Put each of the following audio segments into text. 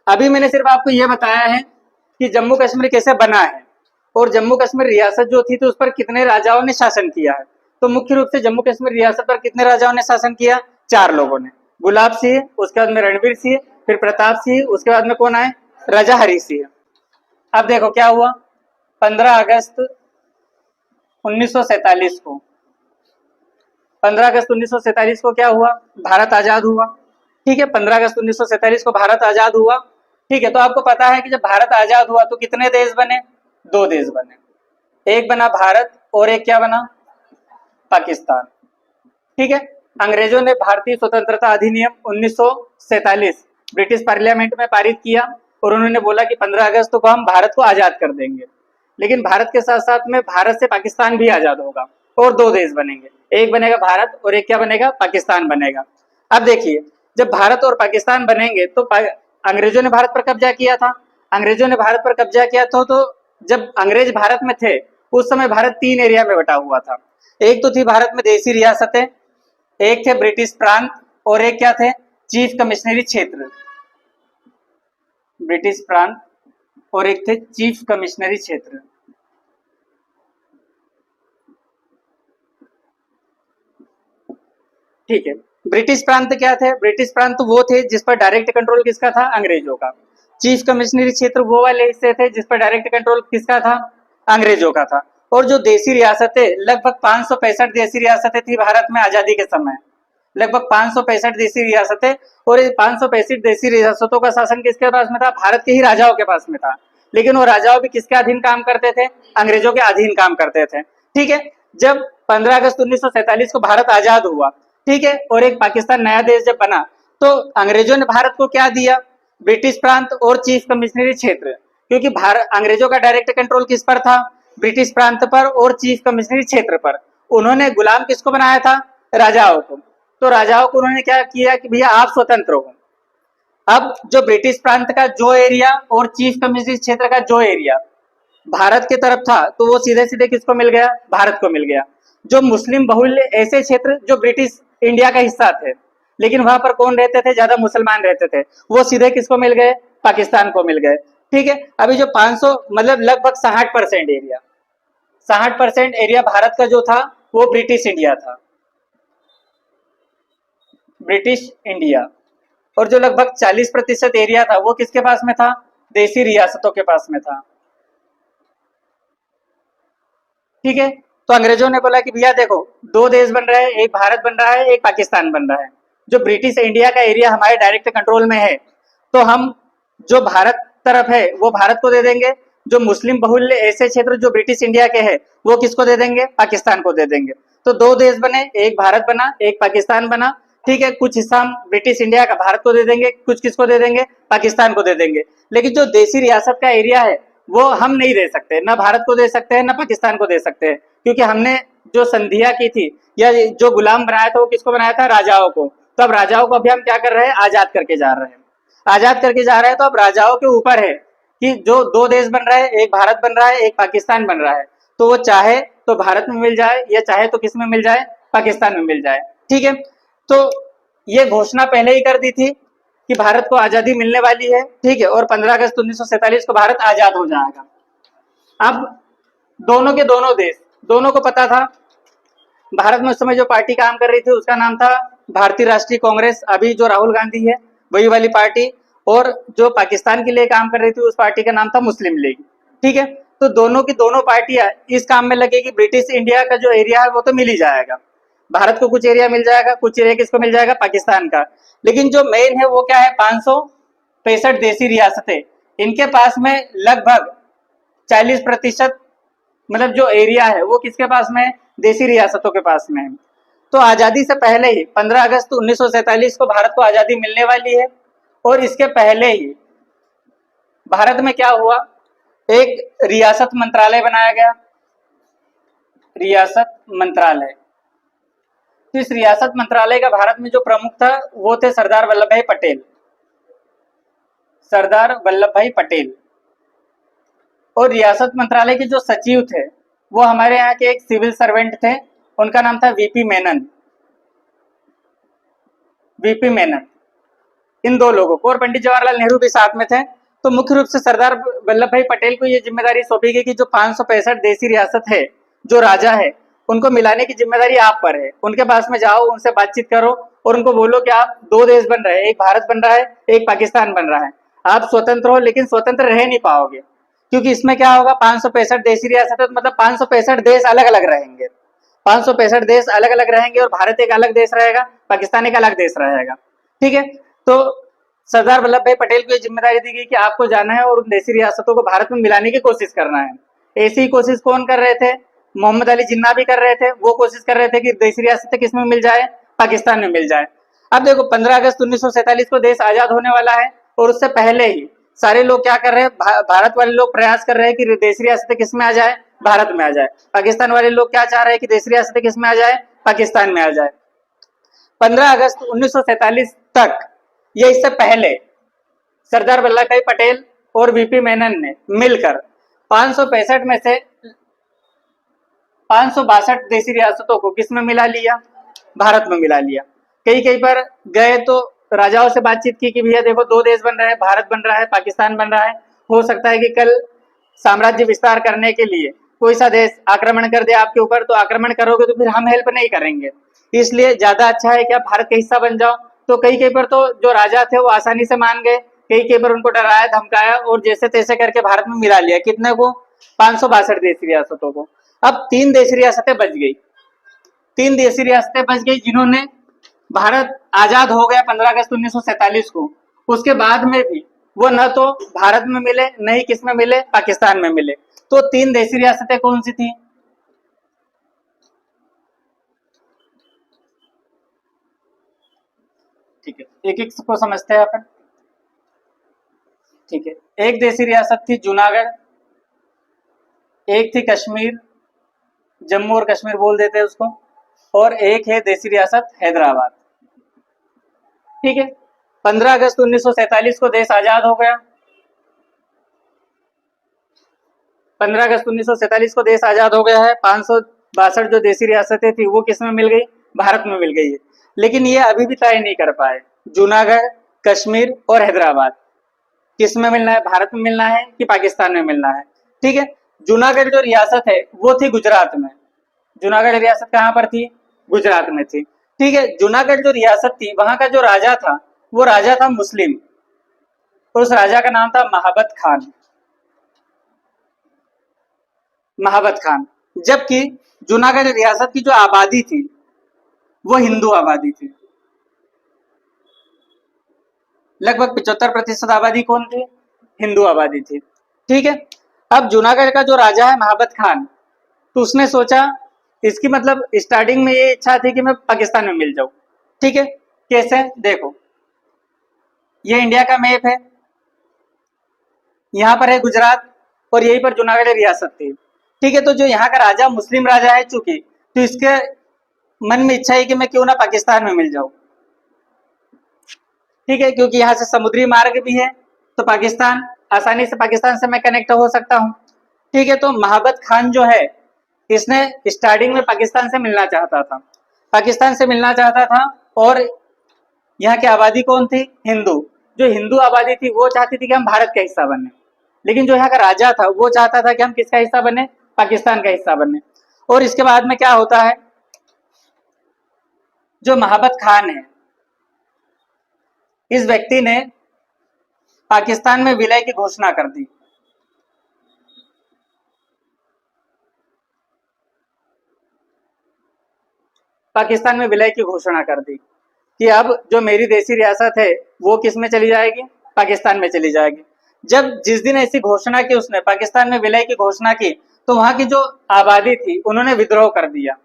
अभी मैंने सिर्फ आपको यह बताया है कि जम्मू कश्मीर कैसे बना है और जम्मू कश्मीर रियासत जो थी तो उस पर कितने राजाओं ने शासन किया है। तो मुख्य रूप से जम्मू कश्मीर रियासत पर कितने राजाओं ने शासन किया? 4 लोगों ने। गुलाब सिंह, उसके बाद में रणवीर सिंह, फिर प्रताप सिंह, उसके बाद में कौन आए? राजा हरि सिंह। अब देखो क्या हुआ, 15 अगस्त 1947 को 15 अगस्त 1947 को क्या हुआ? भारत आजाद हुआ। ठीक है, 15 अगस्त 1947 को भारत आजाद हुआ। ठीक है, तो आपको पता है कि जब भारत आजाद हुआ तो कितने देश बने? 2 देश बने। एक बना भारत और एक क्या बना? पाकिस्तान। ठीक है, अंग्रेजों ने भारतीय स्वतंत्रता अधिनियम 1947 ब्रिटिश पार्लियामेंट में पारित किया और उन्होंने बोला कि 15 अगस्त को हम भारत को आजाद कर देंगे। लेकिन भारत के साथ साथ में भारत से पाकिस्तान भी आजाद होगा और 2 देश बनेंगे। एक बनेगा भारत और एक क्या बनेगा? पाकिस्तान बनेगा। अब देखिए, जब भारत और पाकिस्तान बनेंगे तो अंग्रेजों ने भारत पर कब्जा किया था। अंग्रेजों ने भारत पर कब्जा किया तो जब अंग्रेज भारत में थे उस समय भारत 3 एरिया में बटा हुआ था। एक तो थी भारत में देसी रियासतें, एक थे ब्रिटिश प्रांत और एक क्या थे? चीफ कमिश्नरी क्षेत्र। ब्रिटिश प्रांत और एक थे चीफ कमिश्नरी क्षेत्र। ठीक है, ब्रिटिश प्रांत क्या थे? ब्रिटिश प्रांत वो थे जिस पर डायरेक्ट कंट्रोल किसका था? अंग्रेजों का। चीफ कमिश्नरी क्षेत्र वो वाले हिस्से थे जिस पर डायरेक्ट कंट्रोल किसका था? अंग्रेजों का था। और जो देसी रियासतें, लगभग 565 देसी रियासतें थी भारत में आजादी के समय। लगभग 565 देसी रियासतें, और ये 565 देसी रियासतों का शासन किसके पास में था? भारत के ही राजाओं के पास में था। लेकिन वो राजाओं भी किसके अधीन काम करते थे? अंग्रेजों के अधीन काम करते थे। ठीक है, जब 15 अगस्त 1947 को भारत आजाद हुआ, ठीक है, और एक पाकिस्तान नया देश जब बना तो अंग्रेजों ने भारत को क्या दिया? ब्रिटिश प्रांत और चीफ कमिश्नरी क्षेत्र। क्योंकि भारत, अंग्रेजों का डायरेक्ट कंट्रोल किस पर था? ब्रिटिश प्रांत पर और चीफ कमिश्नरी क्षेत्र पर। उन्होंने गुलाम किसको बनाया था? राजाओं को। तो राजाओं को उन्होंने क्या किया कि भैया आप स्वतंत्र हो। अब जो ब्रिटिश प्रांत का जो एरिया और चीफ कमिश्नरी क्षेत्र का जो एरिया भारत की तरफ था तो वो सीधे सीधे किसको मिल गया? भारत को मिल गया। जो मुस्लिम बहुल्य ऐसे क्षेत्र जो ब्रिटिश इंडिया का हिस्सा थे, लेकिन वहां पर कौन रहते थे? ज्यादा मुसलमान रहते थे, वो सीधे किसको मिल गए? पाकिस्तान को मिल गए। ठीक है, अभी जो 500 मतलब लगभग 60% एरिया, 60% एरिया भारत का जो था वो ब्रिटिश इंडिया था, ब्रिटिश इंडिया। और जो लगभग 40% एरिया था वो किसके पास में था? देसी रियासतों के पास में था। ठीक है, तो अंग्रेजों ने बोला कि भैया देखो, 2 देश बन रहे हैं, एक भारत बन रहा है, एक पाकिस्तान बन रहा है। जो ब्रिटिश इंडिया का एरिया हमारे डायरेक्ट कंट्रोल में है तो हम जो भारत तरफ है वो भारत को दे देंगे। जो मुस्लिम बहुल्य ऐसे क्षेत्र जो ब्रिटिश इंडिया के हैं वो किसको दे देंगे? पाकिस्तान को दे देंगे। तो 2 देश बने, एक भारत बना, एक पाकिस्तान बना। ठीक है, कुछ हिस्सा हम ब्रिटिश इंडिया का भारत को दे देंगे, कुछ किसको दे देंगे? पाकिस्तान को दे देंगे। लेकिन जो देसी रियासत का एरिया है वो हम नहीं दे सकते, ना भारत को दे सकते हैं ना पाकिस्तान को दे सकते हैं, क्योंकि हमने जो संधियां की थी या जो गुलाम बनाया था वो किसको बनाया था? राजाओं को। तो अब राजाओं को अभी हम क्या कर रहे हैं? आजाद करके जा रहे हैं। आजाद करके जा रहे हैं तो अब राजाओं के ऊपर है कि जो 2 देश बन रहा है, एक भारत बन रहा है, एक पाकिस्तान बन रहा है, तो वो चाहे तो भारत में मिल जाए या चाहे तो किस में मिल जाए? पाकिस्तान में मिल जाए। ठीक है, तो ये घोषणा पहले ही कर दी थी कि भारत को आजादी मिलने वाली है। ठीक है, और 15 अगस्त 1947 को भारत आजाद हो जाएगा। अब दोनों के दोनों देश, दोनों को पता था। भारत में उस समय जो पार्टी काम कर रही थी उसका नाम था भारतीय राष्ट्रीय कांग्रेस, अभी जो राहुल गांधी है वही वाली पार्टी। और जो पाकिस्तान के लिए काम कर रही थी उस पार्टी का नाम था मुस्लिम लीग। ठीक है, तो दोनों की दोनों पार्टियां इस काम में लगे कि ब्रिटिश इंडिया का जो एरिया है वो तो मिल ही जाएगा, भारत को कुछ एरिया मिल जाएगा, कुछ एरिया किसको मिल जाएगा? पाकिस्तान का। लेकिन जो मेन है वो क्या है? 565 देसी रियासतें, इनके पास में लगभग 40% मतलब जो एरिया है वो किसके पास में है? देसी रियासतों के पास में है। तो आजादी से पहले ही 15 अगस्त 1947 को भारत को आजादी मिलने वाली है। और इसके पहले ही भारत में क्या हुआ? एक रियासत मंत्रालय बनाया गया, रियासत मंत्रालय। तो इस रियासत मंत्रालय का भारत में जो प्रमुख था वो थे सरदार वल्लभ भाई पटेल, सरदार वल्लभ भाई पटेल। और रियासत मंत्रालय के जो सचिव थे वो हमारे यहाँ के एक सिविल सर्वेंट थे, उनका नाम था वीपी मेनन, वीपी मेनन। इन दो लोगों को, और पंडित जवाहरलाल नेहरू भी साथ में थे। तो मुख्य रूप से सरदार वल्लभ भाई पटेल को ये जिम्मेदारी सौंपी गई कि जो 565 देसी रियासत है, जो राजा है, उनको मिलाने की जिम्मेदारी आप पर है। उनके पास में जाओ, उनसे बातचीत करो और उनको बोलो कि आप दो देश बन रहे हैं, एक भारत बन रहा है, एक पाकिस्तान बन रहा है। आप स्वतंत्र हो, लेकिन स्वतंत्र रह नहीं पाओगे, क्योंकि इसमें क्या होगा, 565 देसी रियासत है, तो मतलब 565 देश अलग अलग रहेंगे। 565 देश अलग अलग रहेंगे और भारत एक अलग देश रहेगा, पाकिस्तान एक अलग देश रहेगा। ठीक है। तो सरदार वल्लभ भाई पटेल को ये जिम्मेदारी दी गई कि आपको जाना है और उन देसी रियासतों को भारत में मिलाने की कोशिश करना है। ऐसी कोशिश कौन कर रहे थे? मोहम्मद अली जिन्ना भी कर रहे थे। वो कोशिश कर रहे थे कि देसी रियासतें किस में मिल जाए, पाकिस्तान में मिल जाए। अब देखो, 15 अगस्त 1947 को देश आजाद होने वाला है, और उससे पहले ही सारे लोग क्या कर रहे हैं, भारत वाले लोग प्रयास कर रहे हैं कि देसी रियासतें किस में आ जाए, भारत में आ जाए। पाकिस्तान वाले लोग क्या चाह रहे हैं कि देसी रियासतें किस में आ जाए, पाकिस्तान में आ जाए। 15 अगस्त 1947 तक, ये इससे पहले सरदार वल्लभ भाई पटेल और वीपी मेनन ने मिलकर 565 में से 562 देसी रियासतों को किस में मिला लिया, भारत में मिला लिया। कई कई पर गए तो राजाओं से बातचीत की कि भैया देखो, दो देश बन रहे हैं, भारत बन रहा है, पाकिस्तान बन रहा है। हो सकता है कि कल साम्राज्य विस्तार करने के लिए कोई सा देश आक्रमण कर दे आपके ऊपर, तो आक्रमण करोगे तो फिर हम हेल्प नहीं करेंगे, इसलिए ज्यादा अच्छा है कि आप भारत का हिस्सा बन जाओ। तो कई कई पर तो जो राजा थे वो आसानी से मान गए, कई कई पर उनको डराया धमकाया और जैसे तैसे करके भारत में मिला लिया। कितने को? 562 देशी रियासतों को। अब 3 देशी रियासतें बच गई, 3 देशी रियासतें बच गई जिन्होंने, भारत आजाद हो गया 15 अगस्त 1947 को, उसके बाद में भी वो न तो भारत में मिले, न ही किस में मिले, पाकिस्तान में मिले। तो 3 देशी रियासतें कौन सी थी? ठीक है, एक एक को समझते हैं अपन। ठीक है, एक देशी रियासत थी जूनागढ़, एक थी कश्मीर, जम्मू और कश्मीर बोल देते हैं उसको, और एक है देशी रियासत हैदराबाद। ठीक है। 15 अगस्त 1947 को देश आजाद हो गया। 15 अगस्त 1947 को देश आजाद हो गया है। 562 जो देशी रियासतें थी वो किस में मिल गई, भारत में मिल गई है। लेकिन ये अभी भी तय नहीं कर पाए, जूनागढ़, कश्मीर और हैदराबाद किस में मिलना है, भारत में मिलना है कि पाकिस्तान में मिलना है। ठीक है। जूनागढ़ जो रियासत है वो थी गुजरात में। जूनागढ़ रियासत कहां पर थी? गुजरात में थी। ठीक है। जूनागढ़ जो रियासत थी, वहां का जो राजा था, वो राजा था मुस्लिम, और उस राजा का नाम था महाबत खान। महाबत खान। जबकि जूनागढ़ रियासत की जो आबादी थी वो हिंदू आबादी थी। लगभग 75% आबादी कौन थी? हिंदू आबादी थी। ठीक है। अब जूनागढ़ का जो राजा है महाबत खान, तो उसने सोचा, इसकी मतलब स्टार्टिंग में ये इच्छा थी कि मैं पाकिस्तान में मिल जाऊं। ठीक है। कैसे? देखो, ये इंडिया का मैप है, यहाँ पर है गुजरात, और यहीं पर जूनागढ़ रियासत थी। ठीक है। तो जो यहाँ का राजा मुस्लिम राजा है चूंकि, तो इसके मन में इच्छा है कि मैं क्यों ना पाकिस्तान में मिल जाऊं। ठीक है, क्योंकि यहाँ से समुद्री मार्ग भी है, तो पाकिस्तान, आसानी से पाकिस्तान से मैं कनेक्ट हो सकता हूँ। ठीक है। तो महाबत खान जो है, इसने स्टार्टिंग में पाकिस्तान से मिलना चाहता था, पाकिस्तान से मिलना चाहता था। और यहाँ की आबादी कौन थी? हिंदू। जो हिंदू आबादी थी वो चाहती थी कि हम भारत का हिस्सा बने, लेकिन जो यहाँ का राजा था वो चाहता था कि हम किसका हिस्सा बने, पाकिस्तान का हिस्सा बने। और इसके बाद में क्या होता है, जो महाबत खान है, इस व्यक्ति ने पाकिस्तान में विलय की घोषणा कर दी। पाकिस्तान में विलय की घोषणा कर दी कि अब जो मेरी देसी रियासत है वो किस में चली जाएगी, पाकिस्तान में चली जाएगी। जब जिस दिन ऐसी घोषणा की उसने, पाकिस्तान में विलय की घोषणा की, तो वहां की जो आबादी थी उन्होंने विद्रोह कर दिया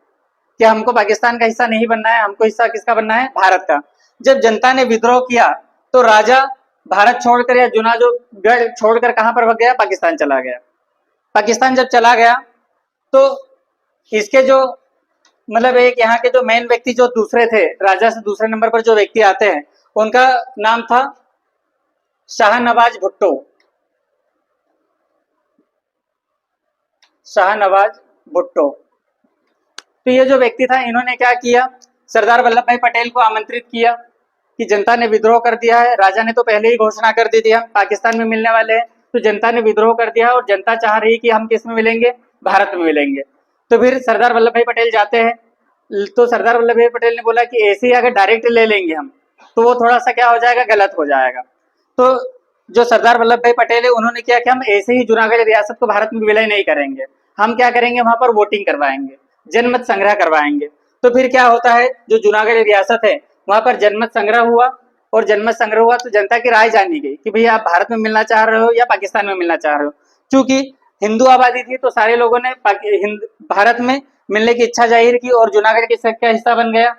कि हमको पाकिस्तान का हिस्सा नहीं बनना है, हमको हिस्सा किसका बनना है, भारत का। जब जनता ने विद्रोह किया तो राजा भारत छोड़कर या जुना जो गढ़ छोड़कर कहां पर भाग गया, पाकिस्तान चला गया। पाकिस्तान जब चला गया तो इसके जो, मतलब एक यहाँ के जो मेन व्यक्ति जो दूसरे थे, राजा से दूसरे नंबर पर जो व्यक्ति आते हैं, उनका नाम था शाहनवाज भुट्टो। शाहनवाज भुट्टो। तो ये जो व्यक्ति था, इन्होंने क्या किया, सरदार वल्लभ भाई पटेल को आमंत्रित किया कि जनता ने विद्रोह कर दिया है, राजा ने तो पहले ही घोषणा कर दी थी हम पाकिस्तान में मिलने वाले हैं, तो जनता ने विद्रोह कर दिया और जनता चाह रही है कि हम किस में मिलेंगे, भारत में मिलेंगे। तो फिर सरदार वल्लभ भाई पटेल जाते हैं, तो सरदार वल्लभ भाई पटेल ने बोला कि ऐसे ही अगर डायरेक्ट ले लेंगे हम तो वो थोड़ा सा क्या हो जाएगा, गलत हो जाएगा। तो जो सरदार वल्लभ भाई पटेल है उन्होंने क्या कि हम ऐसे ही जूनागढ़ रियासत को भारत में विलय नहीं करेंगे, हम क्या करेंगे वहां पर वोटिंग करवाएंगे, जनमत संग्रह करवाएंगे। तो फिर क्या होता है, जो जूनागढ़ रियासत है वहां पर जनमत संग्रह हुआ, और जनमत संग्रह हुआ तो जनता की राय जानी गई कि भैया आप भारत में मिलना चाह रहे हो या पाकिस्तान में मिलना चाह रहे हो। चूंकि हिंदू आबादी थी तो सारे लोगों ने भारत में मिलने की इच्छा जाहिर की और जूनागढ़ का हिस्सा बन गया,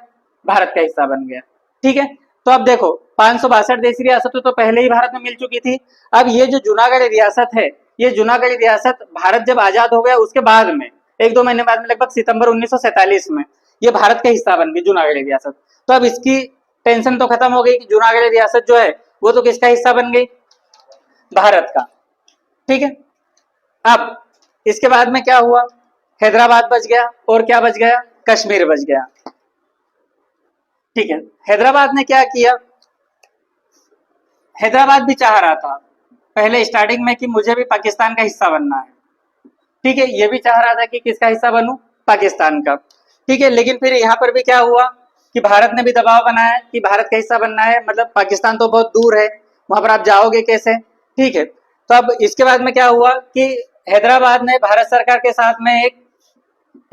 भारत का हिस्सा बन गया। ठीक है, तो अब देखो 562 देशी रियासतें तो पहले ही भारत में मिल चुकी थी। अब ये जो जूनागढ़ रियासत है, ये जूनागढ़ रियासत भारत जब आजाद हो गया उसके बाद में 1-2 महीने बाद में, लगभग सितंबर 1947 में ये भारत का हिस्सा बन गई जूनागढ़ रियासत। तो अब इसकी टेंशन तो खत्म हो गई कि जूनागढ़ रियासत जो है वो तो किसका हिस्सा बन गई, भारत का। ठीक है, अब इसके बाद में क्या हुआ, हैदराबाद बच गया और क्या बच गया, कश्मीर बच गया। ठीक है, हैदराबाद ने क्या किया, हैदराबाद भी चाह रहा था पहले स्टार्टिंग में कि मुझे भी पाकिस्तान का हिस्सा बनना है। ठीक है, ये भी चाह रहा था कि किसका हिस्सा बनूं, पाकिस्तान का। ठीक है, लेकिन फिर यहाँ पर भी क्या हुआ कि भारत ने भी दबाव बनाया कि भारत का हिस्सा बनना है, मतलब पाकिस्तान तो बहुत दूर है, वहां पर आप जाओगे कैसे। ठीक है, तो अब इसके बाद में क्या हुआ कि हैदराबाद ने भारत सरकार के साथ में एक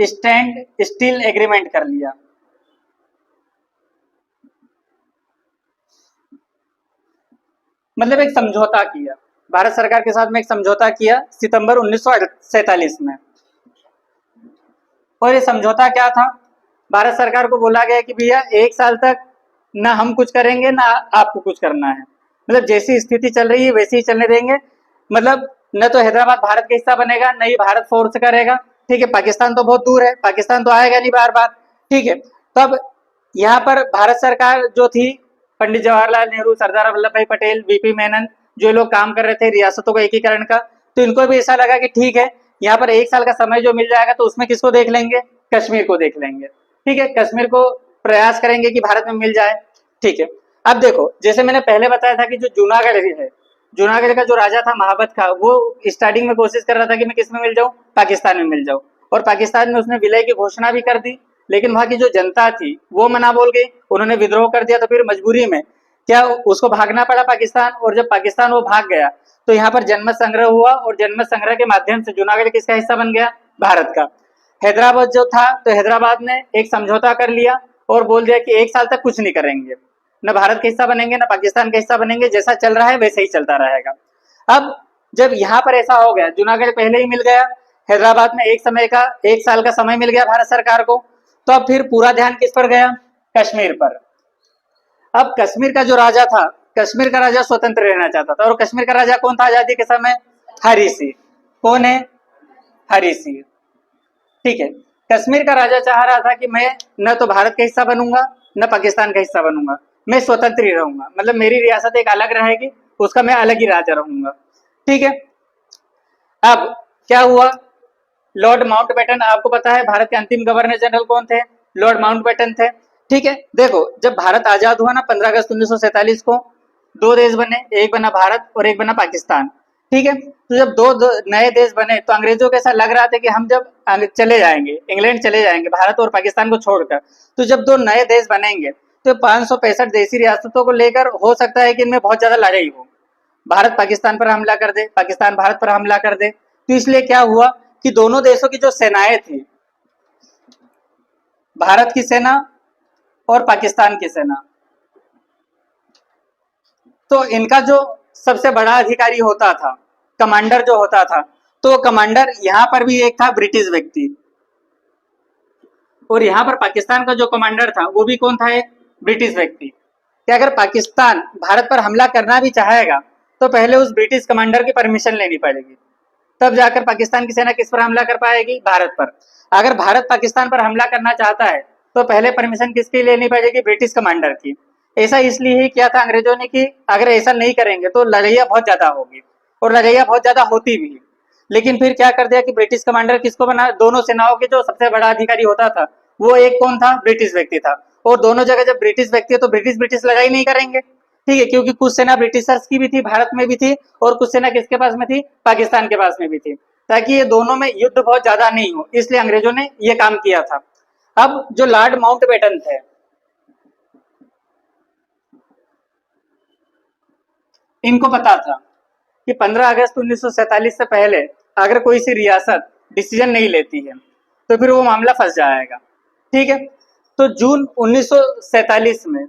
स्टैंड स्टील एग्रीमेंट कर लिया। मतलब एक समझौता किया, भारत सरकार के साथ में एक समझौता किया सितंबर 1947 में। और ये समझौता क्या था, भारत सरकार को बोला गया कि भैया 1 साल तक ना हम कुछ करेंगे ना आपको कुछ करना है, मतलब जैसी स्थिति चल रही है वैसे ही चलने देंगे। मतलब न तो हैदराबाद भारत का हिस्सा बनेगा, न ही भारत फोर्स करेगा। ठीक है, पाकिस्तान तो बहुत दूर है, पाकिस्तान तो आएगा नहीं बार बार। ठीक है, तब यहाँ पर भारत सरकार जो थी, पंडित जवाहरलाल नेहरू, सरदार वल्लभ भाई पटेल, वीपी मेनन, जो लोग काम कर रहे थे रियासतों का एकीकरण का, तो इनको भी ऐसा लगा कि ठीक है, यहाँ पर 1 साल का समय जो मिल जाएगा तो उसमें किसको देख लेंगे, कश्मीर को देख लेंगे। ठीक है, कश्मीर को प्रयास करेंगे कि भारत में मिल जाए। ठीक है, अब देखो जैसे मैंने पहले बताया था कि जो जूनागढ़ है, जूनागढ़ का जो राजा था महाबत खां, वो स्टार्टिंग में कोशिश कर रहा था कि मैं किस में मिल जाऊं, पाकिस्तान में मिल जाऊं, और पाकिस्तान में उसने विलय की घोषणा भी कर दी। लेकिन वहां की जो जनता थी वो मना बोल गई, उन्होंने विद्रोह कर दिया। तो फिर मजबूरी में क्या उसको भागना पड़ा पाकिस्तान, और जब पाकिस्तान वो भाग गया तो यहाँ पर जनमत संग्रह हुआ, और जनमत संग्रह के माध्यम से जूनागढ़ किसका हिस्सा बन गया, भारत का। हैदराबाद जो था, तो हैदराबाद ने एक समझौता कर लिया और बोल दिया कि 1 साल तक कुछ नहीं करेंगे, न भारत का हिस्सा बनेंगे न पाकिस्तान का हिस्सा बनेंगे, जैसा चल रहा है वैसे ही चलता रहेगा। अब जब यहाँ पर ऐसा हो गया, जूनागढ़ पहले ही मिल गया, हैदराबाद में 1 साल का समय मिल गया भारत सरकार को, तो अब फिर पूरा ध्यान किस पर गया, कश्मीर पर। अब कश्मीर का जो राजा था, कश्मीर का राजा स्वतंत्र रहना चाहता था, और कश्मीर का राजा कौन था आजादी के समय, हरी सिंह। कौन है, हरी सिंह। ठीक है, कश्मीर का राजा चाह रहा था कि मैं न तो भारत का हिस्सा बनूंगा न पाकिस्तान का हिस्सा बनूंगा, मैं स्वतंत्र ही रहूंगा, मतलब मेरी रियासत एक अलग रहेगी, उसका मैं अलग ही राजा रहूंगा। ठीक है, अब क्या हुआ, लॉर्ड माउंटबेटन, आपको पता है भारत के अंतिम गवर्नर जनरल कौन थे, लॉर्ड माउंटबेटन थे। ठीक है, देखो जब भारत आजाद हुआ ना 15 अगस्त 1947 को, 2 देश बने, एक बना भारत और एक बना पाकिस्तान। ठीक है, तो जब दो नए देश बने तो अंग्रेजों को ऐसा लग रहा था कि हम जब चले जाएंगे, इंग्लैंड चले जाएंगे भारत और पाकिस्तान को छोड़कर, तो जब 2 नए देश बनेंगे तो 565 देशी रियासतों को लेकर हो सकता है कि इनमें बहुत ज्यादा लड़ाई हो, भारत पाकिस्तान पर हमला कर दे, पाकिस्तान भारत पर हमला कर दे। तो इसलिए क्या हुआ कि दोनों देशों की जो सेनाएं थी, भारत की सेना और पाकिस्तान की सेना, तो इनका जो सबसे बड़ा अधिकारी होता था, कमांडर जो होता था, तो कमांडर यहाँ पर भी एक था ब्रिटिश व्यक्ति, और यहाँ पर पाकिस्तान का जो कमांडर था वो भी कौन था, एक ब्रिटिश व्यक्ति। कि अगर पाकिस्तान भारत पर हमला करना भी चाहेगा तो पहले उस ब्रिटिश कमांडर की परमिशन लेनी पड़ेगी, तब जाकर पाकिस्तान की सेना किस पर हमला कर पाएगी, भारत पर। अगर भारत पाकिस्तान पर हमला करना चाहता है तो पहले परमिशन किसकी लेनी पड़ेगी, ब्रिटिश कमांडर की। ऐसा इसलिए ही किया था अंग्रेजों ने कि अगर ऐसा नहीं करेंगे तो लड़ाइयाँ बहुत ज्यादा होगी, और लड़ाइयाँ बहुत ज्यादा होती भी। लेकिन फिर क्या कर दिया कि ब्रिटिश कमांडर किसको बना, दोनों सेनाओं के जो सबसे बड़ा अधिकारी होता था वो एक कौन था, ब्रिटिश व्यक्ति था, और दोनों जगह जब ब्रिटिश व्यक्ति है तो ब्रिटिश ब्रिटिश लड़ाई नहीं करेंगे, ठीक है, क्योंकि कुछ सेना ब्रिटिशर्स की भी थी, भारत में भी थी, और कुछ सेना किसके पास में थी, पाकिस्तान के पास में भी थी, ताकि ये दोनों में युद्ध बहुत ज्यादा नहीं हो, इसलिए अंग्रेजों ने ये काम किया था। अब जो लॉर्ड माउंटबेटन थे, इनको पता था कि 15 अगस्त 1947 से पहले अगर कोई सी रियासत डिसीजन नहीं लेती है तो फिर वो मामला फंस जाएगा, ठीक है। तो जून 1947 में,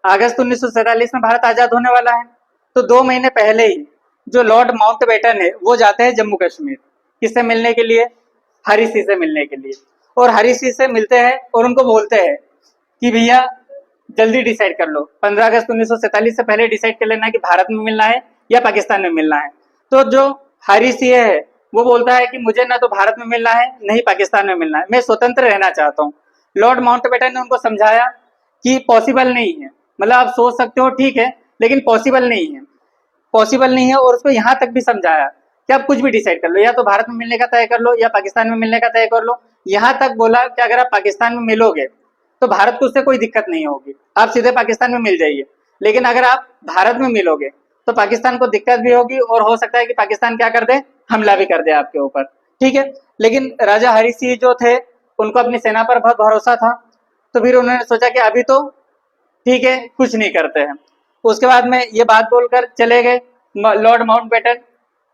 अगस्त 1947 में भारत आजाद होने वाला है, तो 2 महीने पहले ही जो लॉर्ड माउंटबेटन है वो जाते हैं जम्मू कश्मीर, किससे मिलने के लिए, हरी सिंह से मिलने के लिए, और हरी सिंह से मिलते हैं और उनको बोलते हैं कि भैया जल्दी डिसाइड कर लो, 15 अगस्त 1947 से पहले डिसाइड कर लेना कि भारत में मिलना है या पाकिस्तान में मिलना है। तो जो हरी सिंह है वो बोलता है कि मुझे ना तो भारत में मिलना है नहीं पाकिस्तान में मिलना है, मैं स्वतंत्र रहना चाहता हूँ। लॉर्ड माउंटबेटन ने उनको समझाया कि पॉसिबल नहीं है, मतलब आप सोच सकते हो ठीक है, लेकिन पॉसिबल नहीं है, पॉसिबल नहीं है, और उसको यहाँ तक भी समझाया कि आप कुछ भी डिसाइड कर लो, या तो भारत में मिलने का तय कर लो या पाकिस्तान में मिलने का तय कर लो। यहाँ तक बोला कि अगर आप पाकिस्तान में मिलोगे तो भारत को उससे कोई दिक्कत नहीं होगी, आप सीधे पाकिस्तान में मिल जाइए, लेकिन अगर आप भारत में मिलोगे तो पाकिस्तान को दिक्कत भी होगी और हो सकता है कि पाकिस्तान क्या कर दे, हमला भी कर दे आपके ऊपर, ठीक है। लेकिन राजा हरी सिंह जो थे उनको अपनी सेना पर बहुत भरोसा था, तो फिर उन्होंने सोचा कि अभी तो ठीक है कुछ नहीं करते हैं। उसके बाद में ये बात बोलकर चले गए लॉर्ड माउंटबेटन,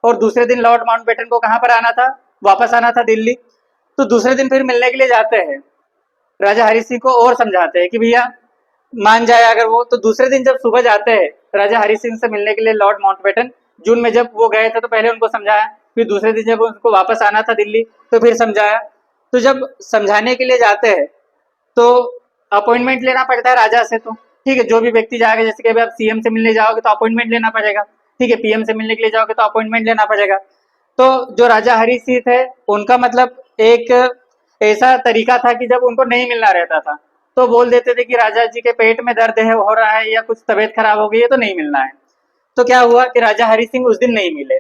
और दूसरे दिन लॉर्ड माउंटबेटन को कहाँ पर आना था, वापस आना था दिल्ली। तो दूसरे दिन फिर मिलने के लिए जाते हैं, राजा हरी सिंह को और समझाते हैं कि भैया मान जाए अगर वो, तो दूसरे दिन जब सुबह जाते हैं राजा हरी सिंह से मिलने के लिए लॉर्ड माउंटबेटन, जून में जब वो गए थे तो पहले उनको समझाया, फिर दूसरे दिन जब उनको वापस आना था दिल्ली तो फिर समझाया। तो जब समझाने के लिए जाते हैं तो अपॉइंटमेंट लेना पड़ता है राजा से, तो ठीक है, जो भी व्यक्ति जाएगा, जैसे कि अभी आप सीएम से मिलने जाओगे तो अपॉइंटमेंट लेना पड़ेगा, ठीक है, पीएम से मिलने के लिए जाओगे तो अपॉइंटमेंट लेना पड़ेगा। तो जो राजा हरी सिंह थे उनका मतलब एक ऐसा तरीका था कि जब उनको नहीं मिलना रहता था तो बोल देते थे कि राजा जी के पेट में दर्द है हो रहा है या कुछ तबीयत खराब हो गई है तो नहीं मिलना है। तो क्या हुआ कि राजा हरी सिंह उस दिन नहीं मिले,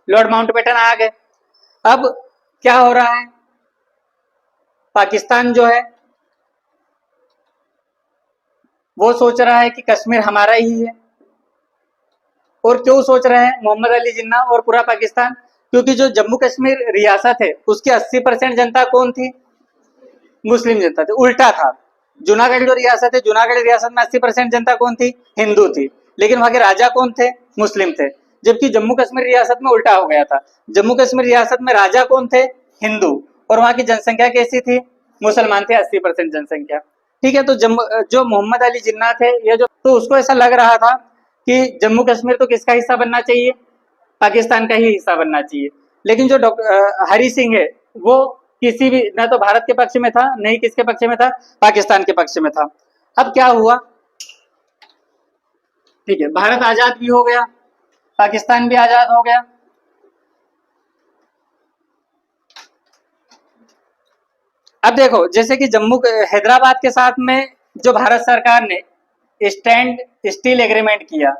लॉर्ड माउंटबेटन आ गए। अब क्या हो रहा है, पाकिस्तान जो है वो सोच रहा है कि कश्मीर हमारा ही है। और क्यों सोच रहे हैं मोहम्मद अली जिन्ना और पूरा पाकिस्तान, क्योंकि जो जम्मू कश्मीर रियासत है उसकी 80% जनता कौन थी, मुस्लिम जनता थी, उल्टा था। जूनागढ़ जो रियासत है, जूनागढ़ रियासत में 80% जनता कौन थी, हिंदू थी, लेकिन वहां के राजा कौन थे, मुस्लिम थे। जबकि जम्मू कश्मीर रियासत में उल्टा हो गया था, जम्मू कश्मीर रियासत में राजा कौन थे, हिंदू, और वहां की जनसंख्या कैसी थी, मुसलमान थे 80% जनसंख्या, ठीक है। तो जो मोहम्मद अली जिन्ना थे ये जो, तो उसको ऐसा लग रहा था कि जम्मू कश्मीर तो किसका हिस्सा बनना चाहिए, पाकिस्तान का ही हिस्सा बनना चाहिए। लेकिन जो हरी सिंह है वो किसी भी न तो भारत के पक्ष में था नहीं किसके पक्ष में था, पाकिस्तान के पक्ष में था। अब क्या हुआ, ठीक है, भारत आजाद भी हो गया, पाकिस्तान भी आजाद हो गया। अब देखो जैसे कि जम्मू हैदराबाद के साथ में जो भारत सरकार ने स्टैंड स्टील एग्रीमेंट किया,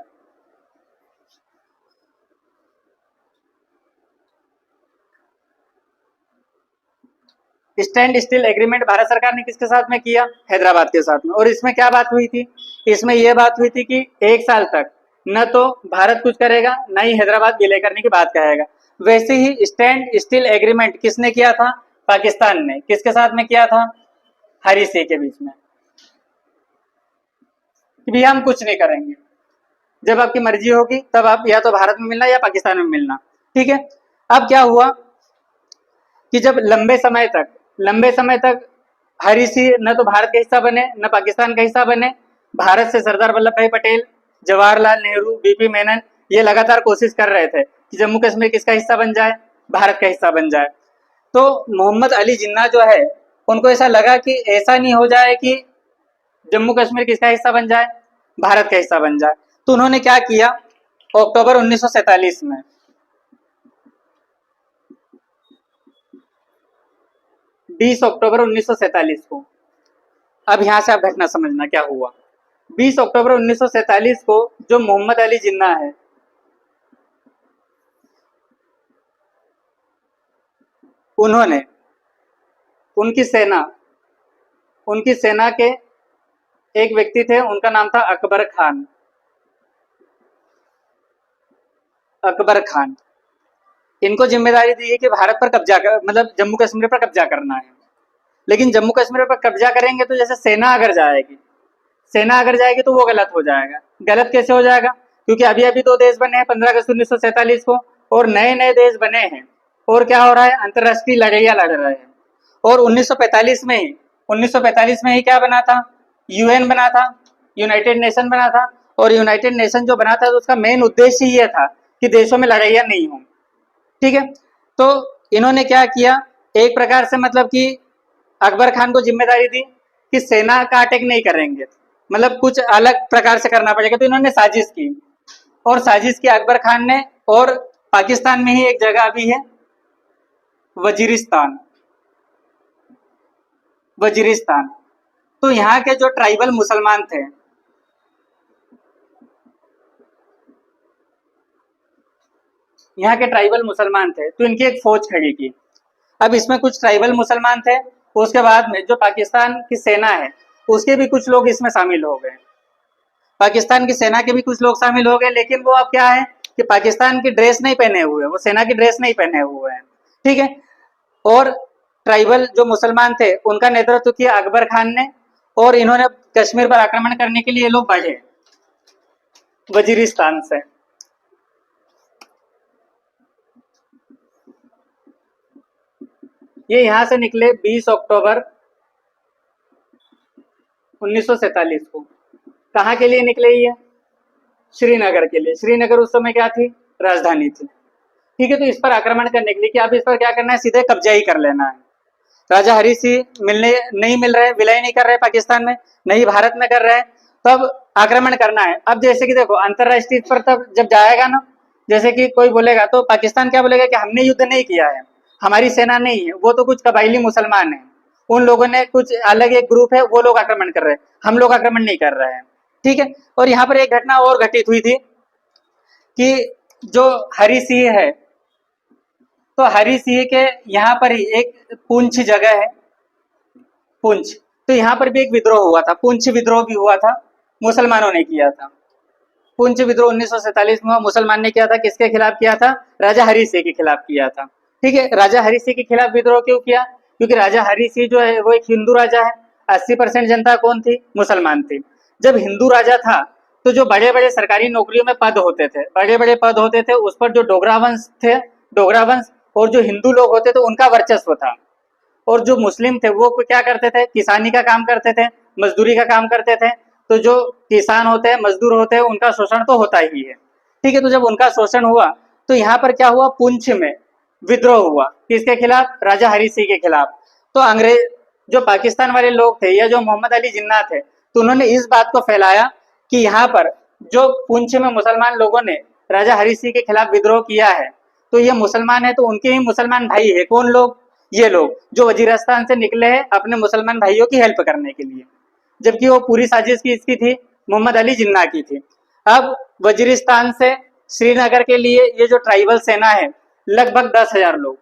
स्टैंड स्टील एग्रीमेंट भारत सरकार ने किसके साथ में किया, हैदराबाद के साथ में। और इसमें क्या बात हुई थी, इसमें यह बात हुई थी कि 1 साल तक न तो भारत कुछ करेगा न ही हैदराबाद विलय करने की बात कहेगा। वैसे ही स्टैंड स्टील एग्रीमेंट किसने किया था, पाकिस्तान ने, किसके साथ में किया था, हरी सिंह के बीच में, कि भैया हम कुछ नहीं करेंगे, जब आपकी मर्जी होगी तब आप या तो भारत में मिलना या पाकिस्तान में मिलना, ठीक है। अब क्या हुआ कि जब लंबे समय तक हरी सिंह न तो भारत का हिस्सा बने न पाकिस्तान का हिस्सा बने, भारत से सरदार वल्लभ भाई पटेल, जवाहरलाल नेहरू, बीपी मेनन ये लगातार कोशिश कर रहे थे कि जम्मू कश्मीर किसका हिस्सा बन जाए, भारत का हिस्सा बन जाए। तो मोहम्मद अली जिन्ना जो है उनको ऐसा लगा कि ऐसा नहीं हो जाए कि जम्मू कश्मीर किसका हिस्सा बन जाए, भारत का हिस्सा बन जाए। तो उन्होंने क्या किया, अक्टूबर 1947 में, 20 अक्टूबर 1947 को, अब यहां से आप घटना समझना क्या हुआ। 20 अक्टूबर 1947 को जो मोहम्मद अली जिन्ना है उन्होंने उनकी सेना उनकी सेना के एक व्यक्ति थे, उनका नाम था अकबर खान। अकबर खान, इनको जिम्मेदारी दी है कि भारत पर कब्जा कर, मतलब जम्मू कश्मीर पर कब्जा करना है। लेकिन जम्मू कश्मीर पर कब्जा करेंगे तो जैसे सेना अगर जाएगी तो वो गलत हो जाएगा। गलत कैसे हो जाएगा? क्योंकि अभी अभी दो देश बने हैं 15 अगस्त 1947 को, और नए नए देश बने हैं, और क्या हो रहा है, अंतर्राष्ट्रीय लड़ाइयाँ लड़ रहे हैं। और 1945 में ही क्या बना था, यूएन बना था, यूनाइटेड नेशन बना था। और यूनाइटेड नेशन जो बना था तो उसका मेन उद्देश्य ये था कि देशों में लड़ाइयाँ नहीं हों। ठीक है, तो इन्होंने क्या किया, एक प्रकार से मतलब कि अकबर खान को जिम्मेदारी दी कि सेना का अटैक नहीं करेंगे, मतलब कुछ अलग प्रकार से करना पड़ेगा। तो इन्होंने साजिश की, और साजिश की अकबर खान ने। और पाकिस्तान में ही एक जगह अभी है वजीरिस्तान। वजीरिस्तान, तो यहाँ के जो ट्राइबल मुसलमान थे, यहाँ के ट्राइबल मुसलमान थे, तो इनकी एक फौज खड़ी की। अब इसमें कुछ ट्राइबल मुसलमान थे, उसके बाद में जो पाकिस्तान की सेना है उसके भी कुछ लोग इसमें शामिल हो गए। पाकिस्तान की सेना के भी कुछ लोग शामिल हो गए, लेकिन वो अब क्या है कि पाकिस्तान की ड्रेस नहीं पहने हुए, वो सेना की ड्रेस नहीं पहने हुए हैं। ठीक है, और ट्राइबल जो मुसलमान थे उनका नेतृत्व किया अकबर खान ने, और इन्होंने कश्मीर पर आक्रमण करने के लिए लोग बढ़े वजीरिस्तान से। ये यहाँ से निकले 20 अक्टूबर 1947 को। कहाँ के लिए निकले ये? श्रीनगर के लिए। श्रीनगर उस समय क्या थी, राजधानी थी। ठीक है, तो इस पर आक्रमण करने के लिए कि अब इस पर क्या करना है, सीधे कब्जा ही कर लेना है। राजा हरी सिंह मिलने नहीं मिल रहे, विलय नहीं कर रहे पाकिस्तान में, नहीं भारत में कर रहे हैं, तो अब आक्रमण करना है। अब जैसे कि देखो अंतरराष्ट्रीय पर तब जब जाएगा ना, जैसे कि कोई बोलेगा तो पाकिस्तान क्या बोलेगा कि हमने युद्ध नहीं किया है, हमारी सेना नहीं है, वो तो कुछ कबायली मुसलमान है, उन लोगों ने कुछ अलग एक ग्रुप है, वो लोग आक्रमण कर रहे हैं, हम लोग आक्रमण नहीं कर रहे हैं। ठीक है, और यहाँ पर एक घटना और घटित हुई थी कि जो हरी सिंह है, तो हरी सिंह के यहाँ पर ही एक पुंछ जगह है, पुंछ, तो यहाँ पर भी एक विद्रोह हुआ था, पुंछ विद्रोह भी हुआ था, मुसलमानों ने किया था। पुंछ विद्रोह 1947 में मुसलमान ने किया था, किसके खिलाफ किया था, राजा हरी सिंह के खिलाफ किया था। ठीक है, राजा हरी सिंह के खिलाफ विद्रोह क्यों किया? क्योंकि राजा हरी सिंह जो है वो एक हिंदू राजा है। 80% जनता कौन थी, मुसलमान थी। जब हिंदू राजा था तो जो बड़े बड़े सरकारी नौकरियों में पद होते थे, बड़े बड़े पद होते थे, उस पर जो डोगरा वंश थे, डोगरा वंश और जो हिंदू लोग होते थे उनका वर्चस्व था। और जो मुस्लिम थे वो क्या करते थे, किसानी का काम करते थे, मजदूरी का काम करते थे। तो जो किसान होते हैं, मजदूर होते हैं, उनका शोषण तो होता ही है। ठीक है, तो जब उनका शोषण हुआ तो यहाँ पर क्या हुआ, पुंछ में विद्रोह हुआ, किसके खिलाफ, राजा हरी सिंह के खिलाफ। तो अंग्रेज जो पाकिस्तान वाले लोग थे या जो मोहम्मद अली जिन्ना थे, तो उन्होंने इस बात को फैलाया कि यहाँ पर जो पुंछ में मुसलमान लोगों ने राजा हरी सिंह के खिलाफ विद्रोह किया है, तो ये मुसलमान है, तो उनके ही मुसलमान भाई है, कौन लोग, ये लोग जो वजीरिस्तान से निकले हैं अपने मुसलमान भाइयों की हेल्प करने के लिए। जबकि वो पूरी साजिश की इसकी थी, मोहम्मद अली जिन्ना की थी। अब वजीरिस्तान से श्रीनगर के लिए ये जो ट्राइबल सेना है, लगभग 10,000 लोग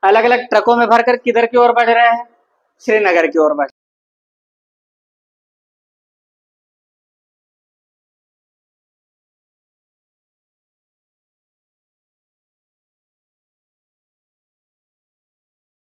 अलग अलग ट्रकों में भरकर किधर की ओर बढ़ रहे हैं, श्रीनगर की ओर बढ़